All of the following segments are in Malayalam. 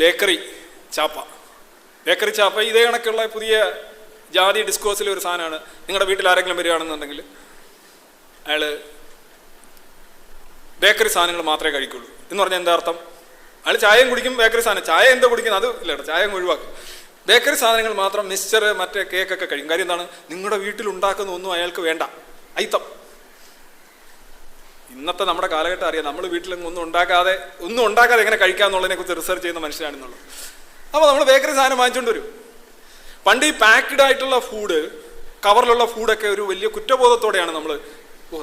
ബേക്കറി ചാപ്പ ഇതേ കണക്കുള്ള പുതിയ ജാതി ഡിസ്കോഴ്സിലെ ഒരു സാധനമാണ്. നിങ്ങളുടെ വീട്ടിൽ ആരെങ്കിലും വരികയാണെന്നുണ്ടെങ്കിൽ അയാൾ ബേക്കറി സാധനങ്ങൾ മാത്രമേ കഴിക്കുള്ളൂ എന്ന് പറഞ്ഞാൽ എന്താ അർത്ഥം? അയാൾ ചായയും കുടിക്കും, ബേക്കറി സാധനം ചായ എന്തോ കുടിക്കുന്നത് അത് ഇല്ല, ചായ ഒഴിവാക്കും. ബേക്കറി സാധനങ്ങൾ മാത്രം, മിക്സ്ചർ, മറ്റേ കേക്കൊക്കെ കഴിക്കും. കാര്യം എന്താണ്? നിങ്ങളുടെ വീട്ടിൽ ഉണ്ടാക്കുന്ന ഒന്നും അയാൾക്ക് വേണ്ട, അയിത്തം. ഇന്നത്തെ നമ്മുടെ കാലഘട്ടം അറിയാം, നമ്മൾ വീട്ടിലൊന്നും ഒന്നും ഉണ്ടാക്കാതെ എങ്ങനെ കഴിക്കാമെന്നുള്ളതിനെ കുറിച്ച് റിസർച്ച് ചെയ്യുന്ന മനുഷ്യരാണെന്നുള്ളത്. അപ്പോൾ നമ്മൾ ബേക്കറി സാധനം വാങ്ങിച്ചുകൊണ്ട് വരും. പണ്ട് ഈ പാക്ക്ഡ് ആയിട്ടുള്ള ഫുഡ്, കവറിലുള്ള ഫുഡൊക്കെ ഒരു വലിയ കുറ്റബോധത്തോടെയാണ് നമ്മൾ,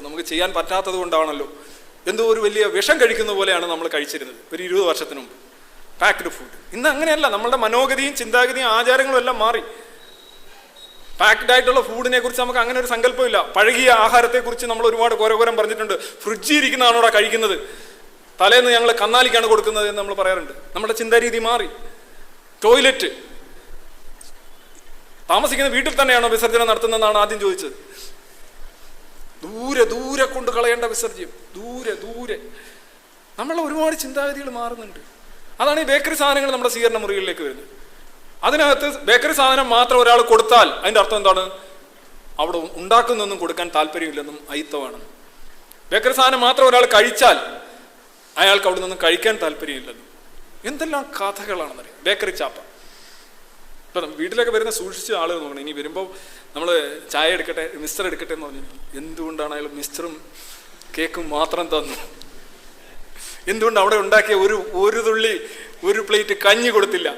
നമുക്ക് ചെയ്യാൻ പറ്റാത്തത് കൊണ്ടാണല്ലോ, എന്തോ ഒരു വലിയ വിഷം കഴിക്കുന്ന പോലെയാണ് നമ്മൾ കഴിച്ചിരുന്നത് ഒരു 20 വർഷത്തിന് മുമ്പ് പാക്ക്ഡ് ഫുഡ്. ഇന്ന് അങ്ങനെയല്ല. നമ്മളുടെ മനോഗതിയും ചിന്താഗതിയും ആചാരങ്ങളും എല്ലാം മാറി. പാക്ക്ഡ് ആയിട്ടുള്ള ഫുഡിനെ കുറിച്ച് നമുക്ക് അങ്ങനെ ഒരു സങ്കല്പമില്ല. പഴകിയ ആഹാരത്തെക്കുറിച്ച് നമ്മൾ ഒരുപാട് ഘോരഘോരം പറഞ്ഞിട്ടുണ്ട്. ഫ്രിഡ്ജിൽ ഇരിക്കുന്നതാണോ അവിടെ കഴിക്കുന്നത്, തലേന്ന് ഞങ്ങൾ കന്നാലിക്കാണ് കൊടുക്കുന്നത് എന്ന് നമ്മൾ പറയാറുണ്ട്. നമ്മുടെ ചിന്താരീതി മാറി. ടോയ്ലറ്റ്, താമസിക്കുന്ന വീട്ടിൽ തന്നെയാണോ വിസർജനം നടത്തുന്നതെന്നാണ് ആദ്യം ചോദിച്ചത്. ദൂരെ കൊണ്ട് കളയേണ്ട വിസർജ്യം, ദൂരെ. നമ്മളെ ഒരുപാട് ചിന്താഗതികൾ മാറുന്നുണ്ട്. അതാണ് ഈ ബേക്കറി സാധനങ്ങൾ നമ്മുടെ സ്വീകരണ മുറികളിലേക്ക് വരുന്നത്. അതിനകത്ത് ബേക്കറി സാധനം മാത്രം ഒരാൾ കൊടുത്താൽ അതിൻ്റെ അർത്ഥം എന്താണ്? അവിടെ ഉണ്ടാക്കുന്നൊന്നും കൊടുക്കാൻ താല്പര്യമില്ലെന്നും അയിത്തമാണെന്നും. ബേക്കറി സാധനം മാത്രം ഒരാൾ കഴിച്ചാൽ അയാൾക്ക് അവിടെ നിന്നും കഴിക്കാൻ താല്പര്യമില്ലെന്നും. എന്തെല്ലാം കഥകളാണെന്നറിയാം. ബേക്കറി ചാപ്പ. ഇപ്പം വീട്ടിലൊക്കെ വരുന്ന സൂക്ഷിച്ച് ആളുകൾ നോക്കണം. ഇനി വരുമ്പോൾ നമ്മൾ ചായ എടുക്കട്ടെ, മിക്സ്ചർ എടുക്കട്ടെ എന്ന് പറഞ്ഞു. എന്തുകൊണ്ടാണ് അയാൾ മിക്സ്ചറും കേക്കും മാത്രം തന്നു? എന്തുകൊണ്ട് അവിടെ ഉണ്ടാക്കിയ ഒരു തുള്ളി, ഒരു പ്ലേറ്റ് കഞ്ഞി കൊടുത്തില്ല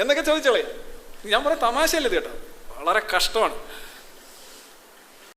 എന്നൊക്കെ ചോദിച്ചോളേ. ഞാൻ പറയാം, തമാശയല്ലേ കേട്ടോ, വളരെ കഷ്ടമാണ്.